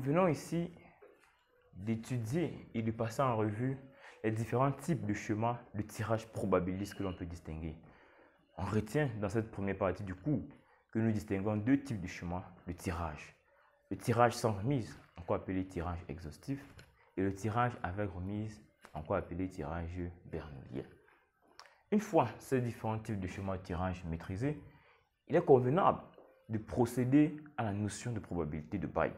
venons ici d'étudier et de passer en revue les différents types de schémas de tirage probabiliste que l'on peut distinguer. On retient dans cette première partie du cours que nous distinguons deux types de schémas de tirage. Le tirage sans remise, encore appelé tirage exhaustif, et le tirage avec remise, encore appelé tirage bernoulli. Une fois ces différents types de schémas de tirage maîtrisés, il est convenable de procéder à la notion de probabilité de Bayes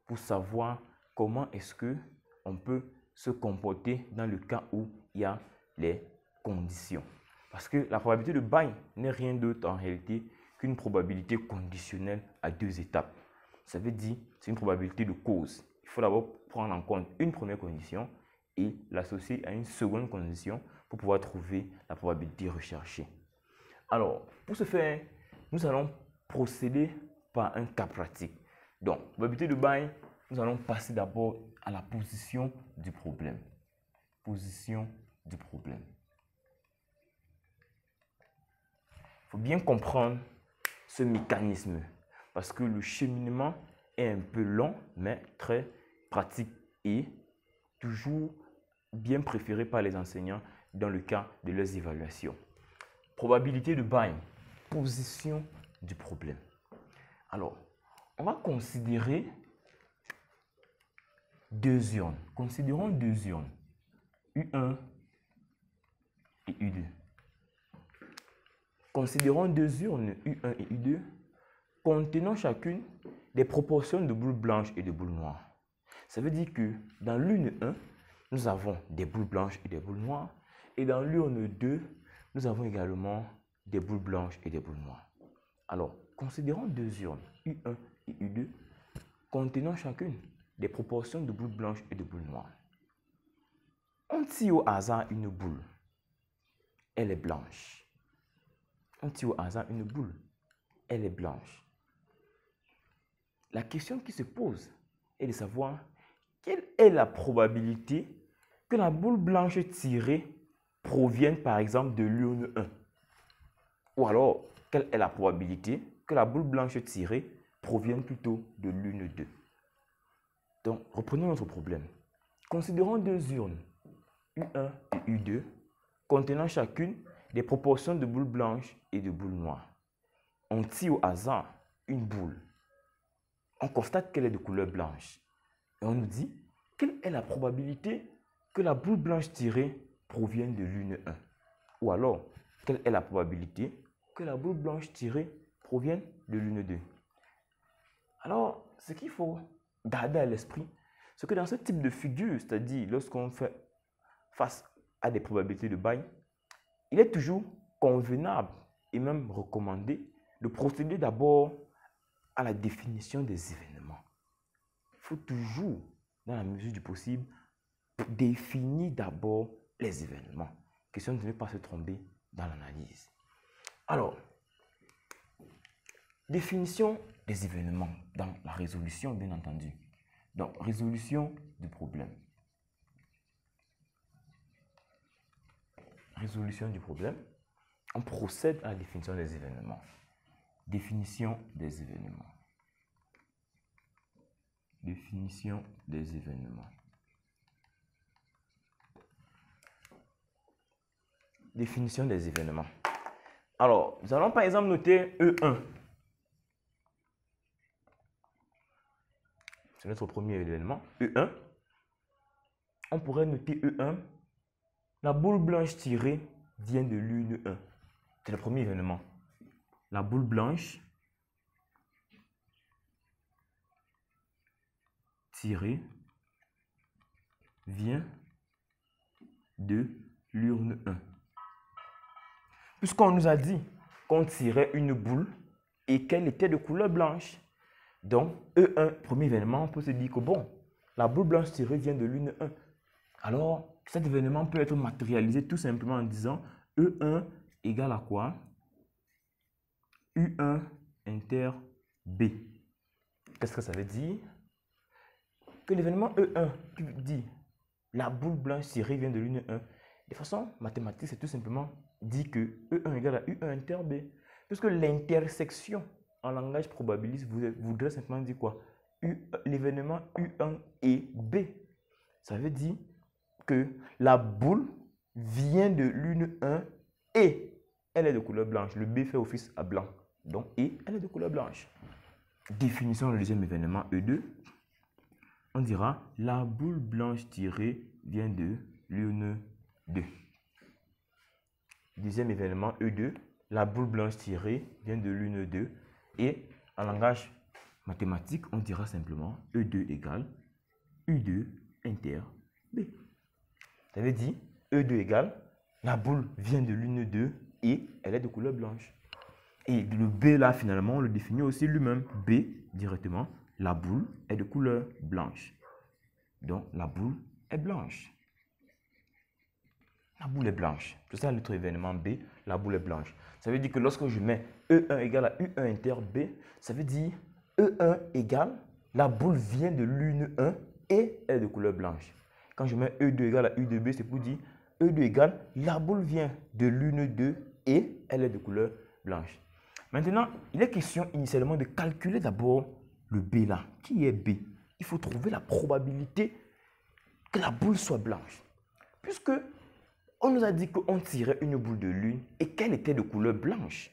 pour savoir comment est-ce qu'on peut se comporter dans le cas où il y a les conditions. Parce que la probabilité de Bayes n'est rien d'autre en réalité qu'une probabilité conditionnelle à deux étapes. Ça veut dire que c'est une probabilité de cause. Il faut d'abord prendre en compte une première condition et l'associer à une seconde condition pour pouvoir trouver la probabilité recherchée. Alors, pour ce faire, nous allons procéder par un cas pratique. Donc, probabilité de Bayes, nous allons passer d'abord à la position du problème. Position du problème. Il faut bien comprendre ce mécanisme parce que le cheminement est un peu long, mais très pratique et toujours bien préféré par les enseignants dans le cas de leurs évaluations. Probabilité de Bayes, position du problème. Alors, on va considérer deux urnes. Considérons deux urnes, U1 et U2. Considérons deux urnes, U1 et U2, contenant chacune des proportions de boules blanches et de boules noires. Ça veut dire que dans l'urne 1, nous avons des boules blanches et des boules noires. Et dans l'urne 2, nous avons également des boules blanches et des boules noires. Alors, considérons deux urnes, U1 et U2, contenant chacune des proportions de boules blanches et de boules noires. On tire au hasard une boule. Elle est blanche. On tire au hasard une boule. Elle est blanche. La question qui se pose est de savoir quelle est la probabilité que la boule blanche tirée provienne par exemple de l'urne 1. Ou alors, quelle est la probabilité que la boule blanche tirée provienne plutôt de l'urne 2. Donc, reprenons notre problème. Considérons deux urnes, U1 et U2, contenant chacune des proportions de boules blanches et de boules noires. On tire au hasard une boule. On constate qu'elle est de couleur blanche. Et on nous dit, quelle est la probabilité que la boule blanche tirée provienne de l'urne 1? Ou alors, quelle est la probabilité que la boule blanche tirée provienne de l'urne 2? Alors, ce qu'il faut garder à l'esprit, c'est que dans ce type de figure, c'est-à-dire lorsqu'on fait face à des probabilités de Bayes, il est toujours convenable et même recommandé de procéder d'abord à la définition des événements. Il faut toujours, dans la mesure du possible, définir d'abord les événements. Question de ne pas se tromper dans l'analyse. Alors, définition des événements dans la résolution, bien entendu. Donc, résolution du problème. Résolution du problème. On procède à la définition des événements. Définition des événements. Définition des événements. Définition des événements. Alors, nous allons par exemple noter E1. C'est notre premier événement, E1. On pourrait noter E1. La boule blanche tirée vient de l'urne 1. C'est le premier événement. La boule blanche tirée vient de l'urne 1. Puisqu'on nous a dit qu'on tirait une boule et qu'elle était de couleur blanche. Donc, E1, premier événement, on peut se dire que bon, la boule blanche tirée vient de l'urne 1. Alors, cet événement peut être matérialisé tout simplement en disant E1 égale à quoi? U1 inter B. Qu'est-ce que ça veut dire? Que l'événement E1 qui dit la boule blanche tirée vient de l'urne 1, de façon mathématique, c'est tout simplement dit que E1 égale à U1 inter B. Puisque l'intersection en langage probabiliste voudrait simplement dire quoi? l'événement U1 et B. Ça veut dire que la boule vient de l'une 1 et elle est de couleur blanche. Le B fait office à blanc. Donc, et elle est de couleur blanche. Définissons le deuxième événement E2. On dira la boule blanche tirée vient de l'une 2. Deuxième événement E2, la boule blanche tirée vient de l'une 2. Et en langage mathématique, on dira simplement E2 égale U2 inter B. Ça veut dire E2 égale la boule vient de l'une 2 et elle est de couleur blanche. Et le B là, finalement, on le définit aussi lui-même. B, directement, la boule est de couleur blanche. Donc, la boule est blanche. La boule est blanche. C'est ça notre événement B, la boule est blanche. Ça veut dire que lorsque je mets E1 égale à U1 inter B, ça veut dire E1 égale, la boule vient de l'une 1 et elle est de couleur blanche. Quand je mets E2 égale à U2B, c'est pour dire E2 égale, la boule vient de l'une 2 et elle est de couleur blanche. Maintenant, il est question initialement de calculer d'abord le B là. Qui est B? Il faut trouver la probabilité que la boule soit blanche. Puisque on nous a dit qu'on tirait une boule de lune et qu'elle était de couleur blanche.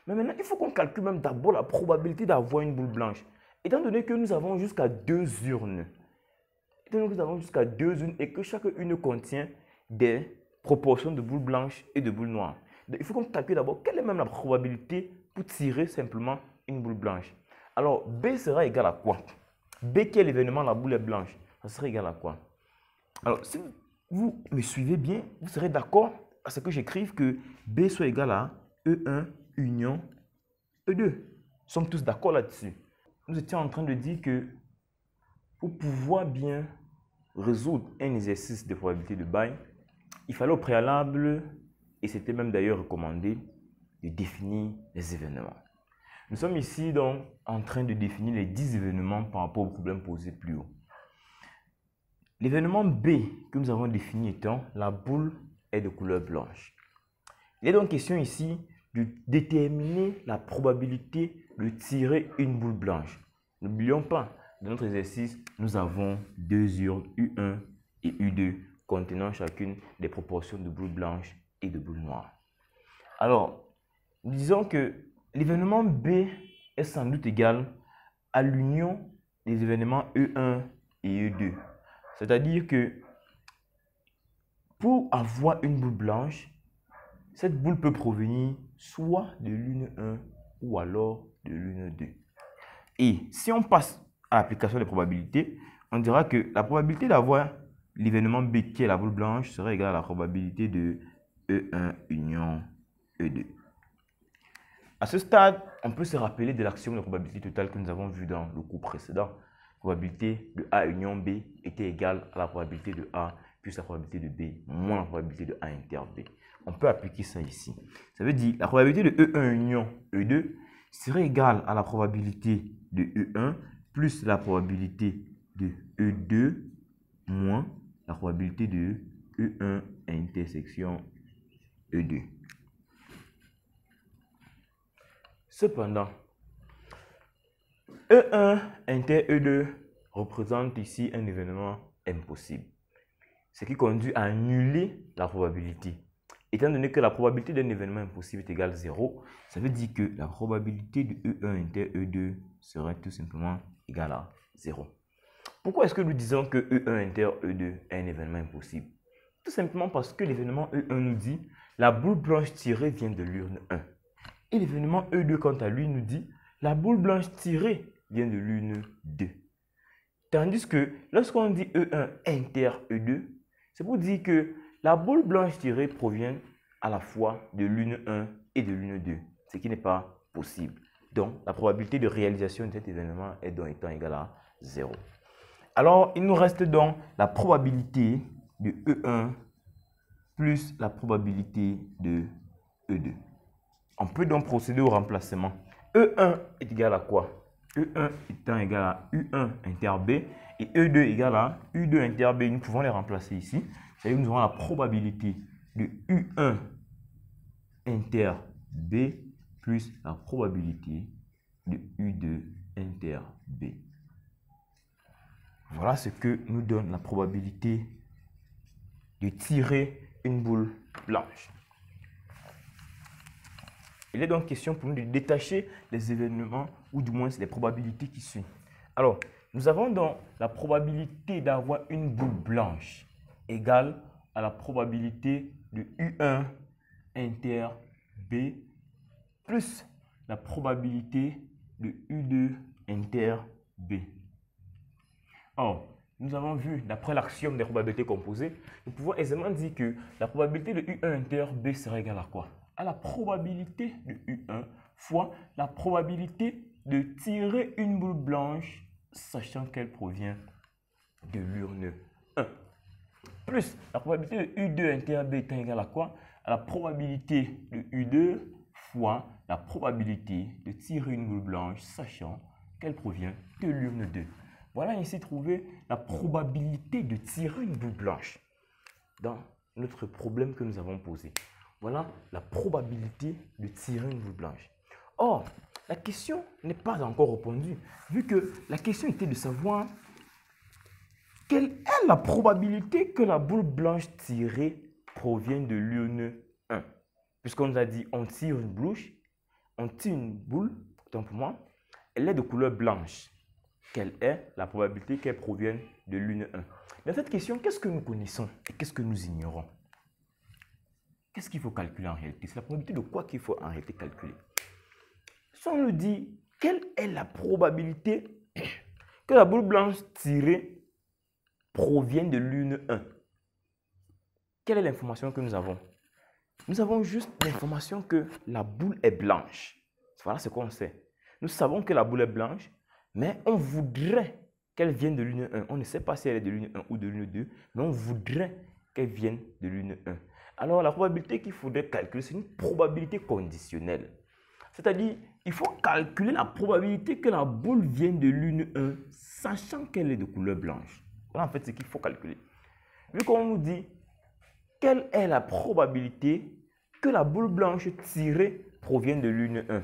Mais maintenant, il faut qu'on calcule même d'abord la probabilité d'avoir une boule blanche. Étant donné que nous avons jusqu'à 2 urnes. Étant donné que nous avons jusqu'à 2 urnes et que chaque urne contient des proportions de boules blanches et de boules noires. Donc, il faut qu'on calcule d'abord quelle est même la probabilité pour tirer simplement une boule blanche. Alors, B sera égal à quoi? B qui est l'événement, la boule est blanche. Ça sera égal à quoi? Alors, si vous me suivez bien, vous serez d'accord à ce que j'écrive que B soit égal à E1 union E2. Nous sommes tous d'accord là-dessus. Nous étions en train de dire que pour pouvoir bien résoudre un exercice de probabilité de Bayes, il fallait au préalable, et c'était même d'ailleurs recommandé, de définir les événements. Nous sommes ici donc en train de définir les 10 événements par rapport au problème posé plus haut. L'événement B que nous avons défini étant la boule est de couleur blanche. Il est donc question ici de déterminer la probabilité de tirer une boule blanche. N'oublions pas, dans notre exercice, nous avons 2 urnes U1 et U2 contenant chacune des proportions de boules blanches et de boules noires. Alors, disons que l'événement B est sans doute égal à l'union des événements E1 et E2. C'est-à-dire que pour avoir une boule blanche, cette boule peut provenir soit de l'une 1 ou alors de l'une 2. Et si on passe à l'application des probabilités, on dira que la probabilité d'avoir l'événement B qui est la boule blanche serait égale à la probabilité de E1 union E2. À ce stade, on peut se rappeler de l'axiome de probabilité totale que nous avons vu dans le cours précédent. La probabilité de A union B était égale à la probabilité de A plus la probabilité de B moins la probabilité de A inter B. On peut appliquer ça ici. Ça veut dire la probabilité de E1 union E2 serait égale à la probabilité de E1 plus la probabilité de E2 moins la probabilité de E1 intersection E2. Cependant, E1 inter E2 représente ici un événement impossible, ce qui conduit à annuler la probabilité. Étant donné que la probabilité d'un événement impossible est égale à 0, ça veut dire que la probabilité de E1 inter E2 serait tout simplement égale à 0. Pourquoi est-ce que nous disons que E1 inter E2 est un événement impossible? Tout simplement parce que l'événement E1 nous dit la boule blanche tirée vient de l'urne 1. Et l'événement E2, quant à lui, nous dit la boule blanche tirée vient de l'urne 2. Tandis que lorsqu'on dit E1 inter E2, c'est pour dire que la boule blanche tirée provient à la fois de l'urne 1 et de l'urne 2, ce qui n'est pas possible. Donc, la probabilité de réalisation de cet événement est donc étant égale à 0. Alors, il nous reste donc la probabilité de E1 plus la probabilité de E2. On peut donc procéder au remplacement. E1 est égal à quoi? E1 étant égal à U1 inter B et E2 égal à U2 inter B. Nous pouvons les remplacer ici. C'est-à-dire que nous aurons la probabilité de U1 inter B plus la probabilité de U2 inter B. Voilà ce que nous donne la probabilité de tirer une boule blanche. Il est donc question pour nous de détacher les événements ou du moins les probabilités qui suivent. Alors, nous avons donc la probabilité d'avoir une boule blanche égale à la probabilité de U1 inter B plus la probabilité de U2 inter B. Or, nous avons vu, d'après l'axiome des probabilités composées, nous pouvons aisément dire que la probabilité de U1 inter B sera égale à quoi? À la probabilité de U1 fois la probabilité de tirer une boule blanche, sachant qu'elle provient de l'urne 1. Plus la probabilité de U2 inter B est égale à quoi? À la probabilité de U2 fois la probabilité de tirer une boule blanche, sachant qu'elle provient de l'urne 2. Voilà ici trouver la probabilité de tirer une boule blanche dans notre problème que nous avons posé. Voilà la probabilité de tirer une boule blanche. Or, la question n'est pas encore répondue, vu que la question était de savoir quelle est la probabilité que la boule blanche tirée provienne de l'urne 1. Puisqu'on nous a dit on tire une boule, autant pour moi, elle est de couleur blanche. Quelle est la probabilité qu'elle provienne de l'urne 1? Dans cette question, qu'est-ce que nous connaissons et qu'est-ce que nous ignorons? Qu'est-ce qu'il faut calculer en réalité? C'est la probabilité de quoi qu'il faut en réalité calculer? Si on nous dit quelle est la probabilité que la boule blanche tirée provienne de l'urne 1, quelle est l'information que nous avons? Nous avons juste l'information que la boule est blanche. Voilà ce qu'on sait. Nous savons que la boule est blanche, mais on voudrait qu'elle vienne de l'urne 1. On ne sait pas si elle est de l'urne 1 ou de l'urne 2, mais on voudrait qu'elle vienne de l'urne 1. Alors, la probabilité qu'il faudrait calculer, c'est une probabilité conditionnelle. C'est-à-dire, il faut calculer la probabilité que la boule vienne de l'urne 1, sachant qu'elle est de couleur blanche. Voilà en fait ce qu'il faut calculer. Vu qu'on nous dit, quelle est la probabilité que la boule blanche tirée provienne de l'urne 1?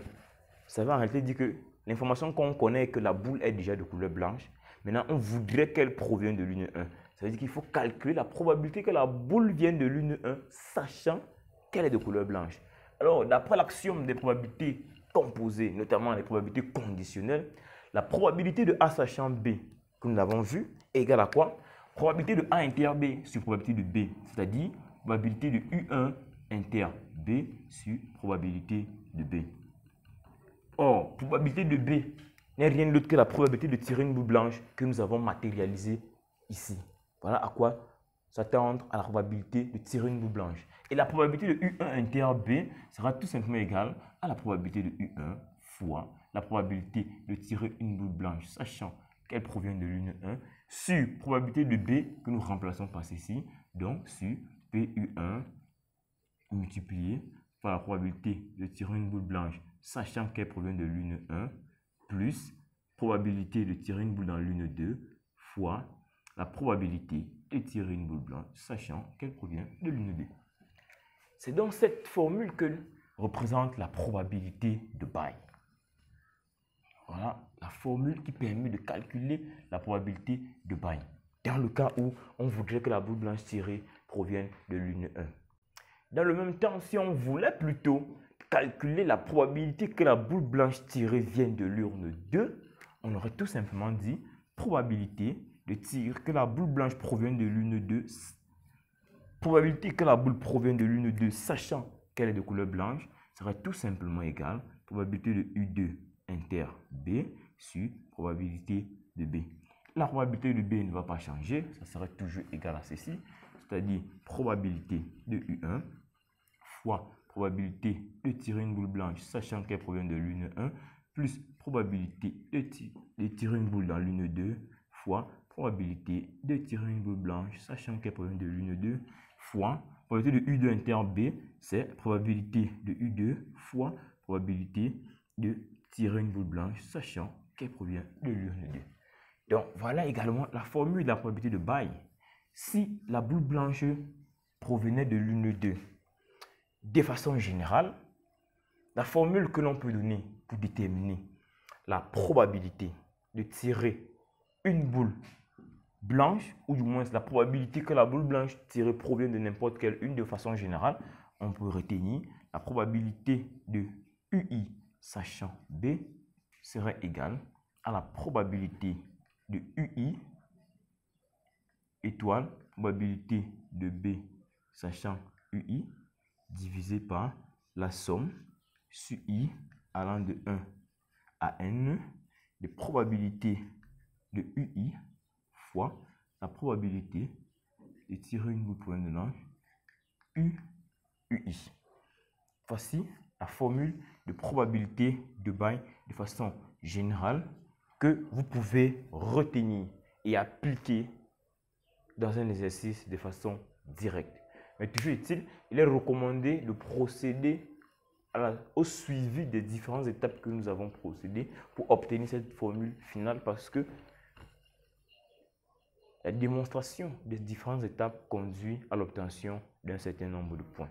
Ça va en réalité dire que l'information qu'on connaît est que la boule est déjà de couleur blanche. Maintenant, on voudrait qu'elle provienne de l'urne 1. Ça veut dire qu'il faut calculer la probabilité que la boule vienne de l'urne 1, sachant qu'elle est de couleur blanche. Alors, d'après l'axiome des probabilités composées, notamment les probabilités conditionnelles, la probabilité de A sachant B, que nous avons vu, est égale à quoi? Probabilité de A inter B sur probabilité de B, c'est-à-dire probabilité de U1 inter B sur probabilité de B. Or, probabilité de B n'est rien d'autre que la probabilité de tirer une boule blanche que nous avons matérialisée ici. Voilà à quoi s'attendre à la probabilité de tirer une boule blanche. Et la probabilité de U1 inter B sera tout simplement égale à la probabilité de U1 fois la probabilité de tirer une boule blanche, sachant qu'elle provient de l'urne 1, sur probabilité de B que nous remplaçons par ceci, donc sur PU1 multiplié par la probabilité de tirer une boule blanche, sachant qu'elle provient de l'urne 1, plus probabilité de tirer une boule dans l'urne 2, fois la probabilité de tirer une boule blanche, sachant qu'elle provient de l'urne 2. C'est donc cette formule que représente la probabilité de Bayes. Voilà la formule qui permet de calculer la probabilité de Bayes. Dans le cas où on voudrait que la boule blanche tirée provienne de l'urne 1. Dans le même temps, si on voulait plutôt calculer la probabilité que la boule blanche tirée vienne de l'urne 2, on aurait tout simplement dit probabilité de tirer que la boule blanche provienne de l'urne 2, probabilité que la boule provienne de l'urne 2, sachant qu'elle est de couleur blanche, serait tout simplement égale probabilité de U2 inter B sur probabilité de B. La probabilité de B ne va pas changer, ça serait toujours égal à ceci, c'est-à-dire probabilité de U1 fois probabilité de tirer une boule blanche, sachant qu'elle provient de l'urne 1, plus probabilité de tirer une boule dans l'urne 2, fois probabilité de tirer une boule blanche, sachant qu'elle provient de l'urne 2, fois probabilité de U2 inter B, c'est probabilité de U2 fois probabilité de tirer une boule blanche, sachant qu'elle provient de l'urne 2. Donc, voilà également la formule de la probabilité de Bayes. Si la boule blanche provenait de l'urne 2, de façon générale, la formule que l'on peut donner pour déterminer la probabilité de tirer une boule blanche, ou du moins la probabilité que la boule blanche tirée provient de n'importe quelle une de façon générale, on peut retenir la probabilité de UI sachant B serait égale à la probabilité de UI étoile probabilité de B sachant UI divisé par la somme sur I allant de 1 à N des probabilités de UI fois la probabilité de tirer une boule pour un mélange UI. Voici la formule de probabilité de Bayes de façon générale que vous pouvez retenir et appliquer dans un exercice de façon directe. Mais toujours est-il, il est recommandé de procéder au suivi des différentes étapes que nous avons procédées pour obtenir cette formule finale, parce que la démonstration des différentes étapes conduit à l'obtention d'un certain nombre de points.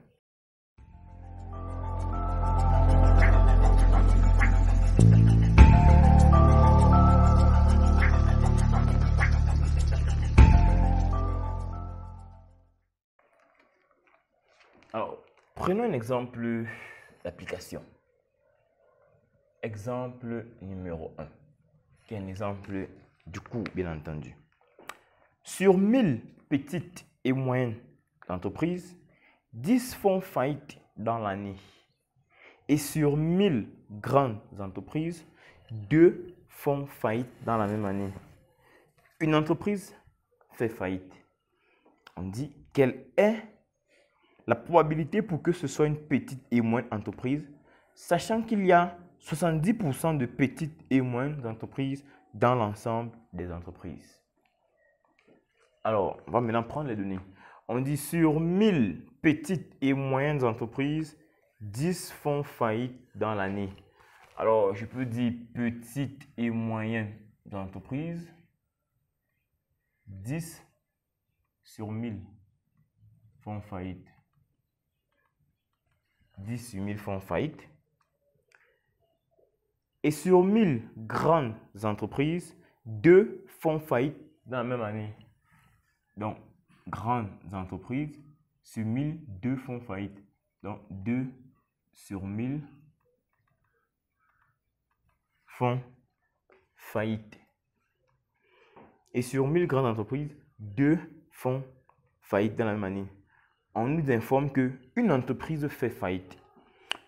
Alors, prenons un exemple d'application. Exemple numéro 1, qui est un exemple du cours, bien entendu. Sur 1000 petites et moyennes entreprises, 10 font faillite dans l'année. Et sur 1000 grandes entreprises, 2 font faillite dans la même année. Une entreprise fait faillite. On dit quelle est la probabilité pour que ce soit une petite et moyenne entreprise, sachant qu'il y a 70% de petites et moyennes entreprises dans l'ensemble des entreprises. Alors, on va maintenant prendre les données. On dit sur 1000 petites et moyennes entreprises, 10 font faillite dans l'année. Alors, je peux dire petites et moyennes entreprises, 10 sur 1000 font faillite. 10 sur 1000 font faillite. Et sur 1000 grandes entreprises, 2 font faillite dans la même année. Donc, grandes entreprises, sur 1000, 2 font faillite. Donc, 2 sur 1000 font faillite. Et sur 1000 grandes entreprises, 2 font faillite dans la même année. On nous informe qu'une entreprise fait faillite.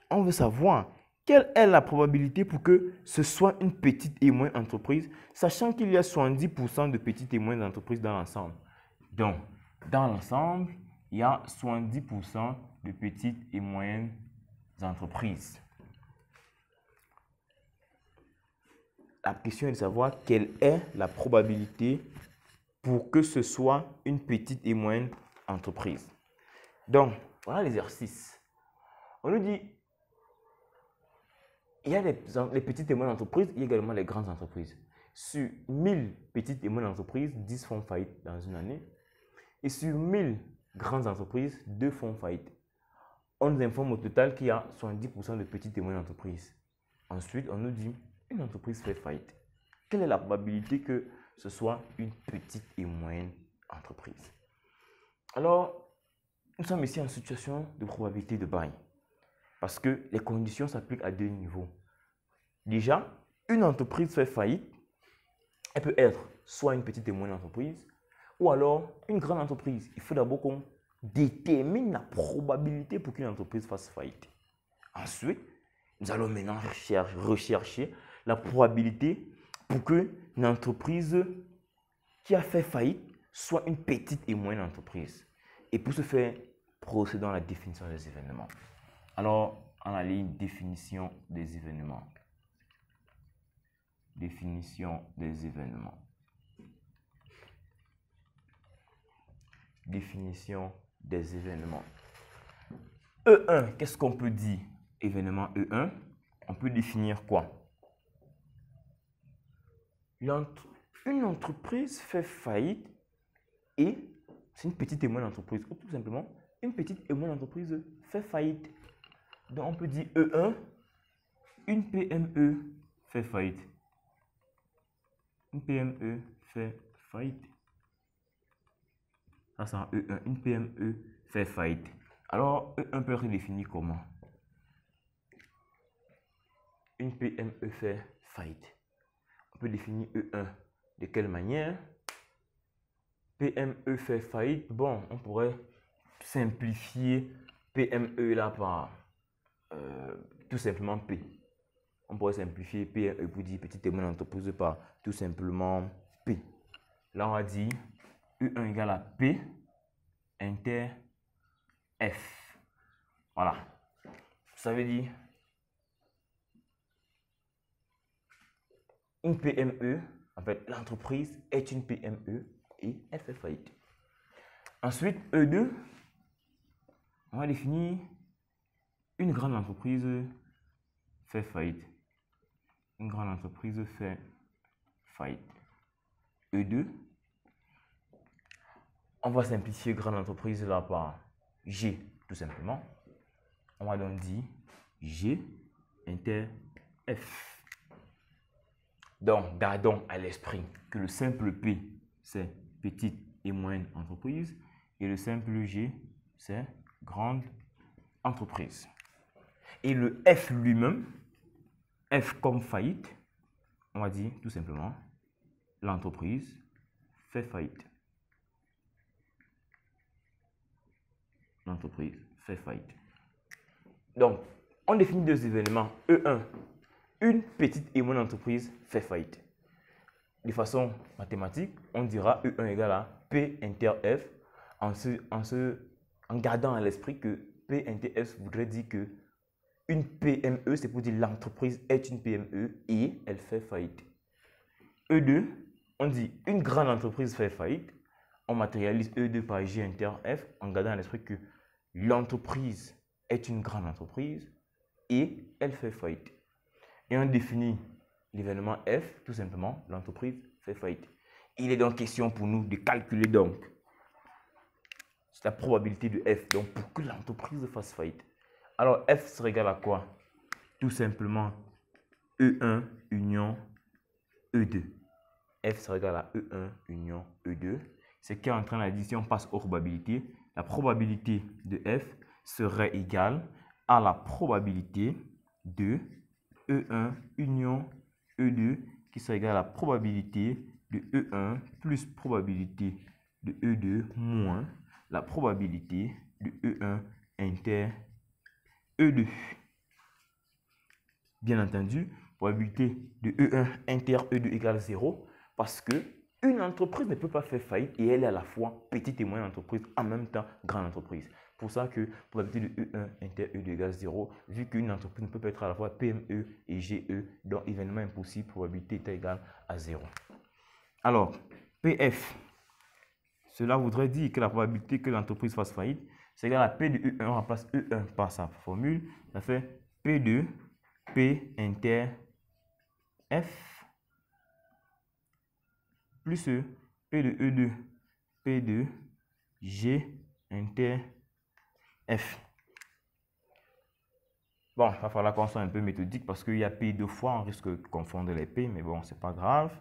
On veut savoir quelle est la probabilité pour que ce soit une petite et moyenne entreprise, sachant qu'il y a 70% de petites et moyennes entreprises dans l'ensemble. Donc, dans l'ensemble, il y a 70% de petites et moyennes entreprises. La question est de savoir quelle est la probabilité pour que ce soit une petite et moyenne entreprise. Donc, voilà l'exercice. On nous dit, il y a les petites et moyennes entreprises, il y a également les grandes entreprises. Sur 1000 petites et moyennes entreprises, 10 font faillite dans une année. Et sur 1000 grandes entreprises, 2 font faillite. On nous informe au total qu'il y a 70% de petites et moyennes entreprises. Ensuite, on nous dit, une entreprise fait faillite. Quelle est la probabilité que ce soit une petite et moyenne entreprise? Alors, nous sommes ici en situation de probabilité de Bayes, parce que les conditions s'appliquent à 2 niveaux. Déjà, une entreprise fait faillite, elle peut être soit une petite et moyenne entreprise, ou alors une grande entreprise. Il faut d'abord qu'on détermine la probabilité pour qu'une entreprise fasse faillite. Ensuite, nous allons maintenant rechercher la probabilité pour qu'une entreprise qui a fait faillite soit une petite et moyenne entreprise. Et pour ce faire, procédons à la définition des événements. Alors, on a la ligne définition des événements. Définition des événements. Définition des événements. E1, qu'est-ce qu'on peut dire? Événement E1, on peut définir quoi? Une entreprise fait faillite et c'est une petite et moyenne entreprise. Ou tout simplement, une petite et moyenne entreprise fait faillite. Donc, on peut dire E1, une PME fait faillite. Une PME fait faillite. face à E1, une PME fait faillite. Alors, E1 peut être défini comment? Une PME fait faillite. On peut définir E1 de quelle manière? PME fait faillite. Bon, on pourrait simplifier PME là par tout simplement P. On pourrait simplifier PME pour dire petit et moyenne entreprise par tout simplement P. Là, on va dire E1 égale à P inter F. Voilà. Ça veut dire une PME, en fait, l'entreprise est une PME et elle fait faillite. Ensuite, E2, on va définir une grande entreprise fait faillite. Une grande entreprise fait faillite. E2, on va simplifier grande entreprise là par G, tout simplement. On va donc dire G inter F. Donc, gardons à l'esprit que le simple P, c'est petite et moyenne entreprise. Et le simple G, c'est grande entreprise. Et le F lui-même, F comme faillite, on va dire tout simplement, l'entreprise fait faillite. L'entreprise fait faillite. Donc, on définit deux événements. E1, une petite et moyenne entreprise fait faillite. De façon mathématique, on dira E1 égale à P inter F en gardant à l'esprit que P inter F voudrait dire que une PME, c'est pour dire l'entreprise est une PME et elle fait faillite. E2, on dit une grande entreprise fait faillite. On matérialise E2 par G inter F en gardant à l'esprit que l'entreprise est une grande entreprise et elle fait faillite. Et on définit l'événement F, tout simplement, l'entreprise fait faillite. Il est donc question pour nous de calculer donc la probabilité de F, donc pour que l'entreprise fasse faillite. Alors F serait égal à quoi? Tout simplement E1 union E2. F serait égal à E1 union E2. Ce qui est en train de dire, si on passe aux probabilités, la probabilité de F serait égale à la probabilité de E1 union E2 qui serait égale à la probabilité de E1 plus probabilité de E2 moins la probabilité de E1 inter E2. Bien entendu, probabilité de E1 inter E2 égale 0 parce que une entreprise ne peut pas faire faillite et elle est à la fois petite et moyenne entreprise, en même temps grande entreprise. Pour ça que probabilité de E1 inter E2 égale 0, vu qu'une entreprise ne peut pas être à la fois PME et GE, donc événement impossible, probabilité est égale à 0. Alors, PF, cela voudrait dire que la probabilité que l'entreprise fasse faillite, c'est égal à P de E1, on remplace E1 par sa formule, ça fait P de P inter F plus P de E2, P de G inter F. Bon, il va falloir qu'on soit un peu méthodique parce qu'il y a P deux fois, on risque de confondre les P, mais bon, c'est pas grave.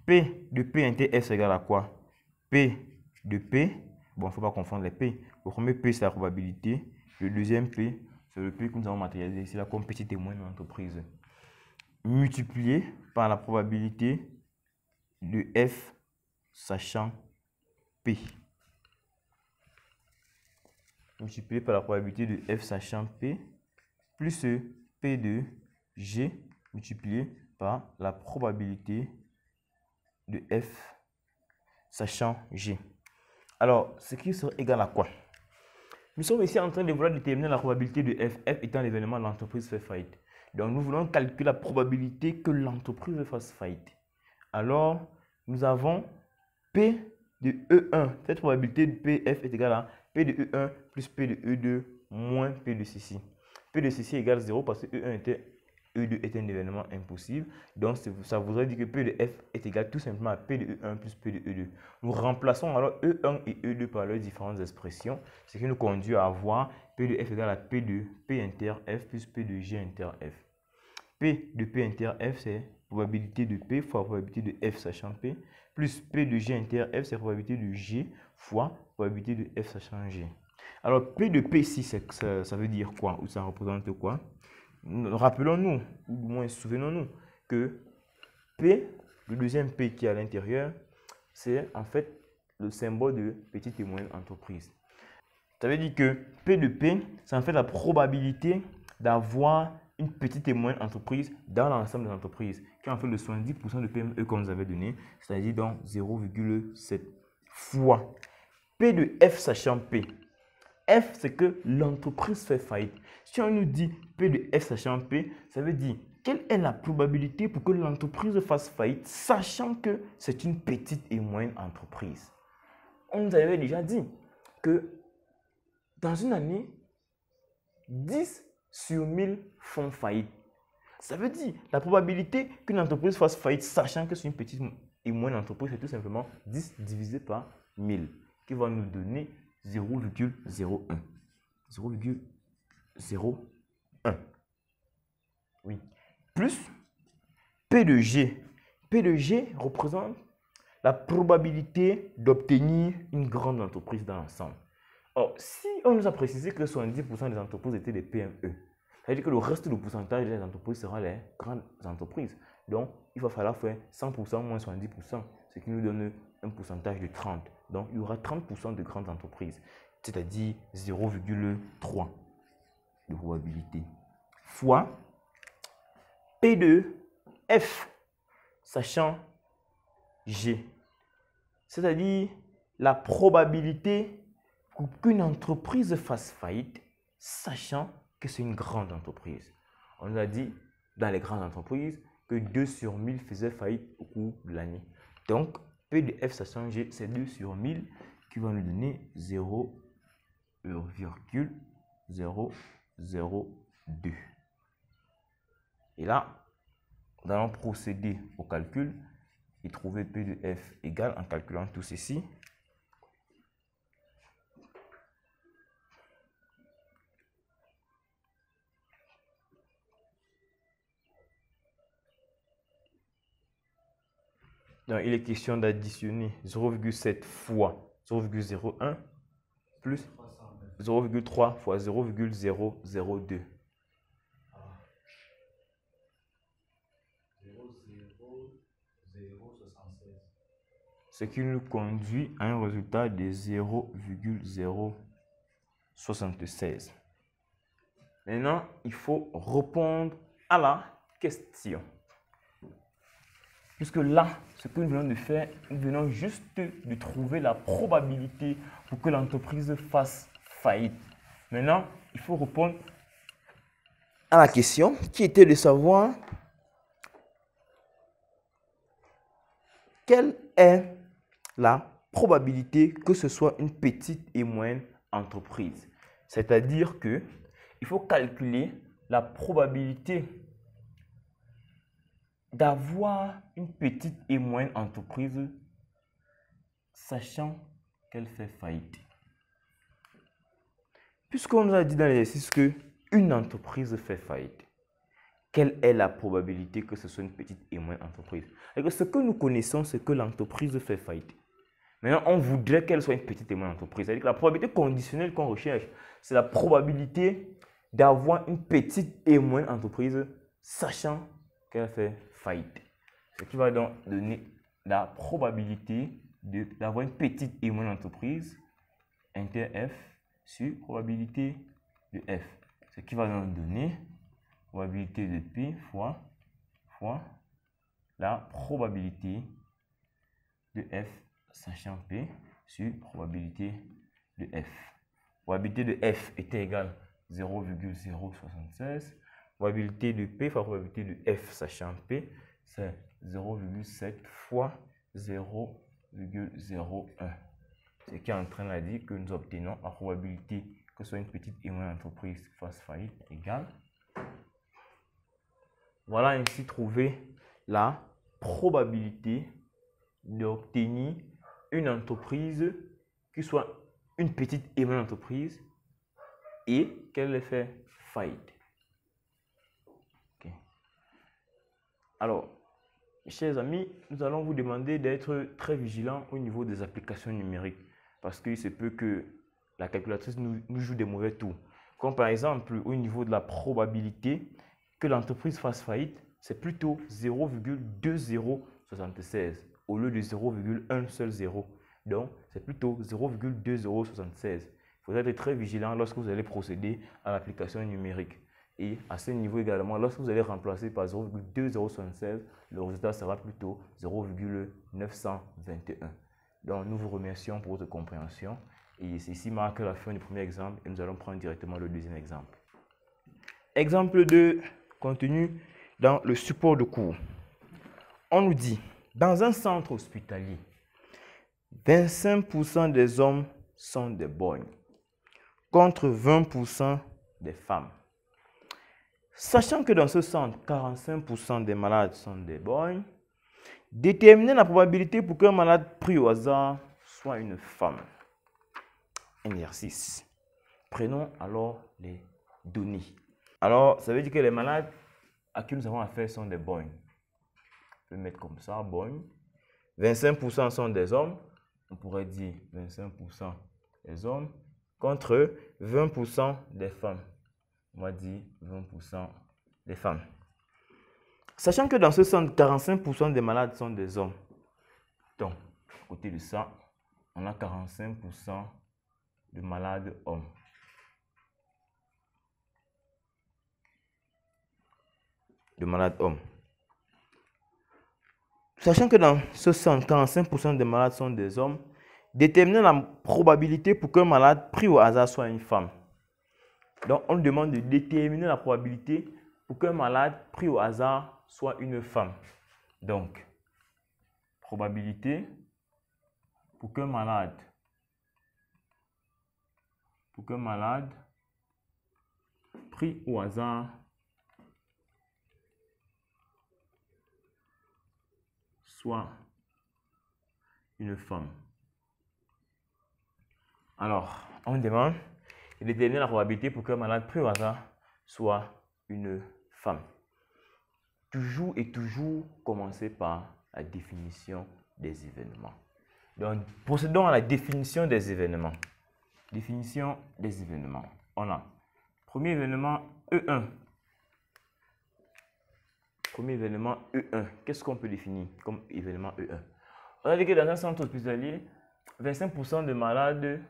P de P inter F c'est égal à quoi? P de P, bon, il ne faut pas confondre les P. Le premier P, c'est la probabilité. Le deuxième P, c'est le P que nous avons matérialisé ici, là, comme petite et moyenne entreprise. Multiplié par la probabilité de F sachant P. Multiplié par la probabilité de F sachant P plus P de G multiplié par la probabilité de F sachant G. Alors, ce qui serait égal à quoi? Nous sommes ici en train de vouloir déterminer la probabilité de F, F étant l'événement l'entreprise fait faillite. Donc, nous voulons calculer la probabilité que l'entreprise fasse faillite. Alors, nous avons P de E1. Cette probabilité de PF est égale à P de E1 plus P de E2 moins P de ceci. P de ceci égale 0 parce que E2 est un événement impossible. Donc, ça voudrait dire que P de F est égal tout simplement à P de E1 plus P de E2. Nous remplaçons alors E1 et E2 par leurs différentes expressions, ce qui nous conduit à avoir P de F égale à P de P inter F plus P de G inter F. P de P inter F, c'est probabilité de P fois probabilité de F sachant P, plus P de G inter F, c'est probabilité de G fois probabilité de F sachant G. Alors, P de P ici, ça veut dire quoi? Ou ça représente quoi? Rappelons-nous, ou du moins souvenons-nous, que P, le deuxième P qui est à l'intérieur, c'est en fait le symbole de petite et moyenne entreprise. Ça veut dire que P de P, c'est en fait la probabilité d'avoir une petite et moyenne entreprise dans l'ensemble des entreprises, qui est en fait le 70% de PME qu'on nous avait donné, c'est-à-dire dans 0,7 fois P de F sachant P. F, c'est que l'entreprise fait faillite. Si on nous dit P de F sachant P, ça veut dire quelle est la probabilité pour que l'entreprise fasse faillite, sachant que c'est une petite et moyenne entreprise. On nous avait déjà dit que dans une année, 10 sur 1000 font faillite. Ça veut dire la probabilité qu'une entreprise fasse faillite, sachant que c'est une petite et moyenne entreprise, c'est tout simplement 10 divisé par 1000, qui va nous donner 0,01. 0,01. Oui. Plus P de G. P de G représente la probabilité d'obtenir une grande entreprise dans l'ensemble. Or, si on nous a précisé que 70% des entreprises étaient des PME, ça veut dire que le reste du pourcentage des entreprises sera les grandes entreprises. Donc, il va falloir faire 100% moins 70%, ce qui nous donne un pourcentage de 30. Donc, il y aura 30% de grandes entreprises, c'est-à-dire 0,3 de probabilité, fois P de F, sachant G, c'est-à-dire la probabilité qu'une entreprise fasse faillite, sachant que c'est une grande entreprise. On nous a dit dans les grandes entreprises que 2 sur 1000 faisaient faillite au cours de l'année. Donc, P de F sachant G, c'est 2 sur 1000 qui va nous donner 0,002. Et là, nous allons procéder au calcul et trouver P de F égale en calculant tout ceci. Donc, il est question d'additionner 0,7 fois 0,01 plus 0,3 fois 0,002. Ce qui nous conduit à un résultat de 0,076. Maintenant, il faut répondre à la question. Puisque là, ce que nous venons de faire, nous venons juste de trouver la probabilité pour que l'entreprise fasse faillite. Maintenant, il faut répondre à la question qui était de savoir quelle est la probabilité que ce soit une petite et moyenne entreprise. C'est-à-dire que il faut calculer la probabilité d'avoir une petite et moyenne entreprise sachant qu'elle fait faillite. Puisqu'on nous a dit dans l'exercice qu'une entreprise fait faillite, quelle est la probabilité que ce soit une petite et moyenne entreprise? Et que ce que nous connaissons, c'est que l'entreprise fait faillite. Maintenant, on voudrait qu'elle soit une petite et moyenne entreprise. C'est-à-dire que la probabilité conditionnelle qu'on recherche, c'est la probabilité d'avoir une petite et moyenne entreprise sachant qu'elle fait faillite. Ce qui va donc donner la probabilité d'avoir une petite et moyenne entreprise inter F sur probabilité de F. Ce qui va donc donner probabilité de P fois la probabilité de F sachant P sur probabilité de F. Probabilité de F était égale 0,076. Probabilité de P fois probabilité de F sachant P, c'est 0,7 fois 0,01. Ce qui est en train de dire que nous obtenons la probabilité que ce soit une petite et moyenne entreprise fasse faillite égale. Voilà ainsi trouver la probabilité d'obtenir une entreprise qui soit une petite et moyenne entreprise et qu'elle ait fait faillite. Okay. Alors, chers amis, nous allons vous demander d'être très vigilants au niveau des applications numériques parce qu'il se peut que la calculatrice nous joue des mauvais tours. Comme par exemple, au niveau de la probabilité que l'entreprise fasse faillite, c'est plutôt 0,2076 au lieu de 0,1 seul 0. Donc, c'est plutôt 0,2076. Il faudra être très vigilant lorsque vous allez procéder à l'application numérique. Et à ce niveau également, lorsque vous allez remplacer par 0,2076, le résultat sera plutôt 0,921. Donc, nous vous remercions pour votre compréhension. Et ceci marque la fin du premier exemple et nous allons prendre directement le deuxième exemple. Exemple 2, contenu dans le support de cours. On nous dit, dans un centre hospitalier, 25% des hommes sont des borgnes, contre 20% des femmes. Sachant que dans ce centre, 45% des malades sont des borgnes, déterminez la probabilité pour qu'un malade pris au hasard soit une femme. Exercice. Prenons alors les données. Alors, ça veut dire que les malades à qui nous avons affaire sont des borgnes. Je vais mettre comme ça, borgnes. 25% sont des hommes. On pourrait dire 25% des hommes contre 20% des femmes. On va dire 20% des femmes. Sachant que dans ce centre, 45% des malades sont des hommes. Donc, à côté de ça, on a 45% de malades hommes. Sachant que dans ce centre, 45% des malades sont des hommes, déterminez la probabilité pour qu'un malade pris au hasard soit une femme. Donc, on demande de déterminer la probabilité pour qu'un malade pris au hasard soit une femme. Donc, probabilité pour qu'un malade pris au hasard soit une femme. Alors, on demande de déterminer la probabilité pour qu'un malade pris au hasard soit une femme. Toujours et toujours commencer par la définition des événements. Donc, procédons à la définition des événements. Définition des événements. On a premier événement E1. Premier événement E1. Qu'est-ce qu'on peut définir comme événement E1? On a dit que dans un centre hospitalier, 25% des malades,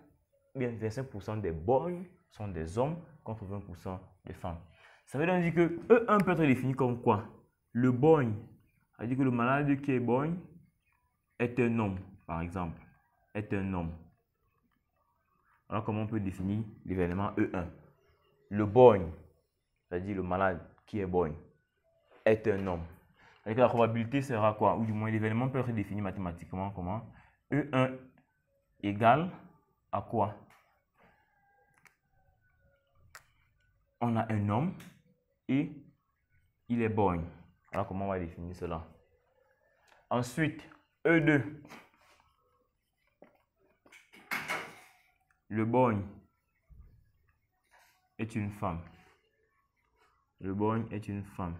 bien 25% des borgnes sont des hommes contre 20% des femmes. Ça veut donc dire que E1 peut être défini comme quoi? Le borgne, ça veut dire que le malade qui est borgne est un homme, par exemple, est un homme. Alors, comment on peut définir l'événement E1? Le borgne, c'est-à-dire le malade qui est borgne, est un homme. C'est-à-dire que la probabilité sera quoi? Ou du moins, l'événement peut être défini mathématiquement comment? E1 égale à quoi? On a un homme et il est borgne. Alors, comment on va définir cela? Ensuite, E2. Le borgne est une femme. Le borgne est une femme.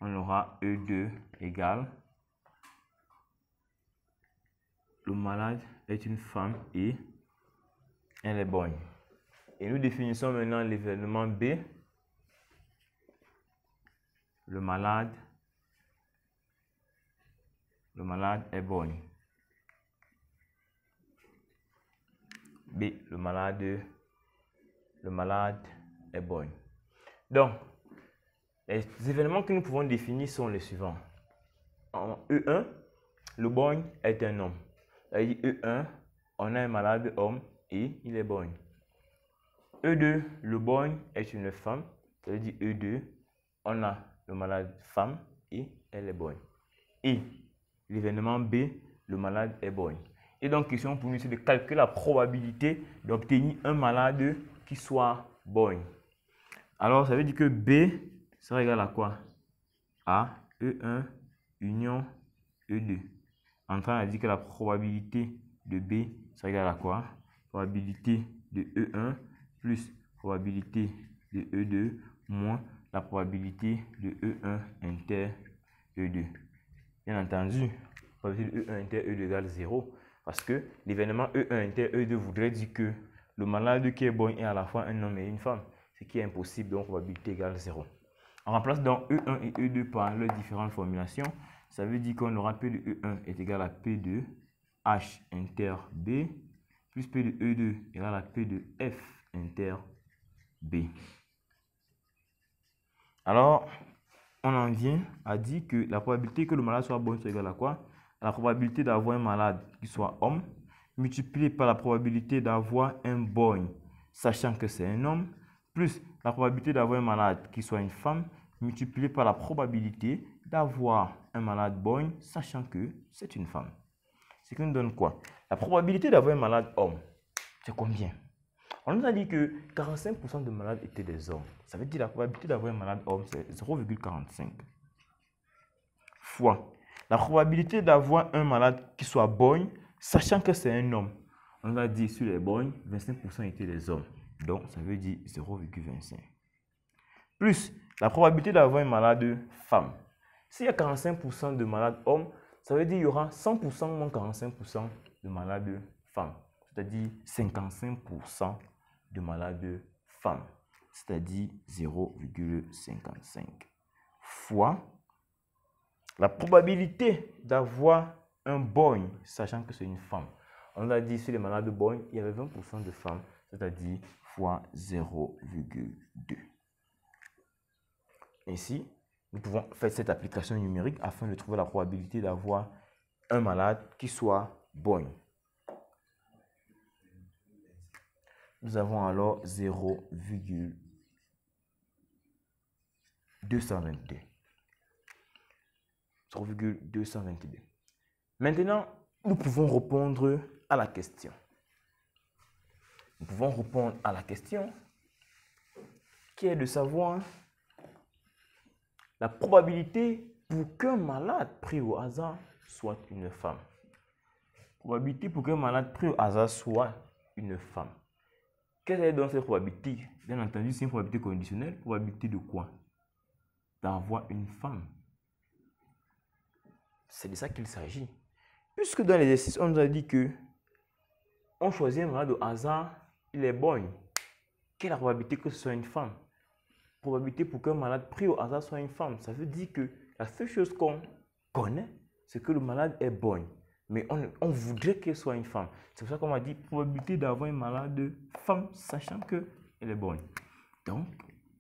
On aura E2 égale. Le malade est une femme et elle est borgne. Et nous définissons maintenant l'événement B. Le malade est borgne. B, le malade est borgne. Donc, les événements que nous pouvons définir sont les suivants. En E1, le borgne est un homme. C'est-à-dire E1, on a un malade homme et il est borgne. E2, le borgne est une femme. C'est-à-dire E2, on a le malade femme et elle est borgne. Et l'événement B, le malade est borgne. Et donc, question pour nous, c'est de calculer la probabilité d'obtenir un malade qui soit borgne. Alors, ça veut dire que B sera égal à quoi? À E1 union E2. En train de dire que la probabilité de B sera égale à quoi? Probabilité de E1 plus probabilité de E2 moins la probabilité de E1 inter E2. Bien entendu, la probabilité de E1 inter E2 égale 0 parce que l'événement E1 inter E2 voudrait dire que le malade qui est bon est à la fois un homme et une femme, ce qui est impossible, donc probabilité égale 0. On remplace donc E1 et E2 par leurs différentes formulations. Ça veut dire qu'on aura P de E1 est égal à P de H inter B plus P de E2 égale à P de F inter B. Alors, on en vient à dire que la probabilité que le malade soit bon est égale à quoi? À la probabilité d'avoir un malade qui soit homme multiplié par la probabilité d'avoir un boy, sachant que c'est un homme, plus la probabilité d'avoir un malade qui soit une femme multiplié par la probabilité d'avoir un malade boy, sachant que c'est une femme. Ce qui nous donne quoi? La probabilité d'avoir un malade homme, c'est combien? On nous a dit que 45% de malades étaient des hommes. Ça veut dire que la probabilité d'avoir un malade homme, c'est 0,45 fois la probabilité d'avoir un malade qui soit boy, sachant que c'est un homme. On nous a dit sur les boys, 25% étaient des hommes. Donc, ça veut dire 0,25. Plus la probabilité d'avoir un malade femme. S'il y a 45% de malades hommes, ça veut dire qu'il y aura 100% moins 45% de malades femmes. C'est-à-dire 55% de malades femmes. C'est-à-dire 0,55 fois la probabilité d'avoir un boy, sachant que c'est une femme. On a dit sur les malades boy, il y avait 20% de femmes, c'est-à-dire fois 0,2. Ainsi, nous pouvons faire cette application numérique afin de trouver la probabilité d'avoir un malade qui soit boy. Nous avons alors 0,222. 0,222. Maintenant, nous pouvons répondre à la question. Nous pouvons répondre à la question qui est de savoir la probabilité pour qu'un malade pris au hasard soit une femme. Probabilité pour qu'un malade pris au hasard soit une femme. Quelle est donc cette probabilité? Bien entendu, c'est une probabilité conditionnelle. Probabilité de quoi? D'avoir une femme. C'est de ça qu'il s'agit. Puisque dans l'exercice, on nous a dit que on choisit un malade au hasard, il est bon. Quelle est la probabilité que ce soit une femme? Probabilité pour qu'un malade pris au hasard soit une femme. Ça veut dire que la seule chose qu'on connaît, c'est que le malade est bon. Mais on voudrait qu'elle soit une femme. C'est pour ça qu'on m'a dit probabilité d'avoir un malade femme, sachant qu'elle est bonne. Donc,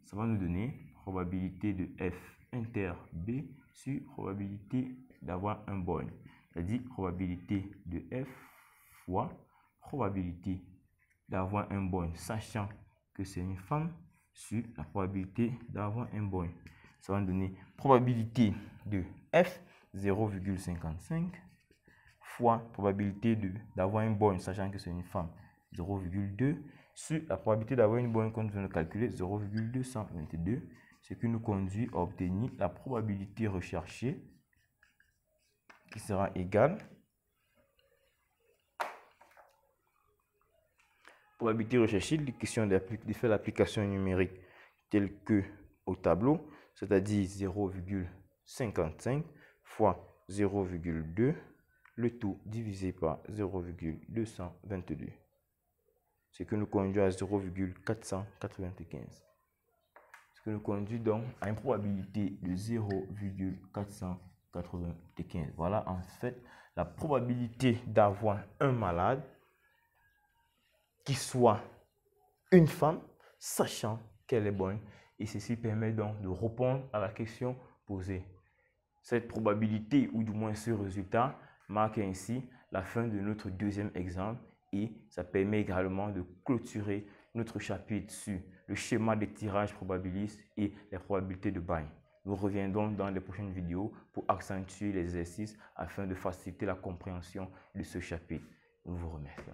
ça va nous donner probabilité de F inter B sur probabilité d'avoir un boy. C'est-à-dire probabilité de F fois probabilité d'avoir un boy, sachant que c'est une femme, sur la probabilité d'avoir un boy. Ça va nous donner probabilité de F 0,55 fois probabilité d'avoir un boy, sachant que c'est une femme, 0,2 sur la probabilité d'avoir une bonne qu'on vient de calculer, 0,222, ce qui nous conduit à obtenir la probabilité recherchée qui sera égale probabilité recherchée, les questions de faire l'application numérique telle que au tableau, c'est-à-dire 0,55 fois 0,2, le tout divisé par 0,222. Ce qui nous conduit à 0,495. Ce qui nous conduit donc à une probabilité de 0,495. Voilà en fait la probabilité d'avoir un malade qui soit une femme, sachant qu'elle est bonne. Et ceci permet donc de répondre à la question posée. Cette probabilité, ou du moins ce résultat, marque ainsi la fin de notre deuxième exemple et ça permet également de clôturer notre chapitre sur le schéma de tirage probabiliste et les probabilités de bail. Nous reviendrons dans les prochaines vidéos pour accentuer les exercices afin de faciliter la compréhension de ce chapitre. Nous vous remercions.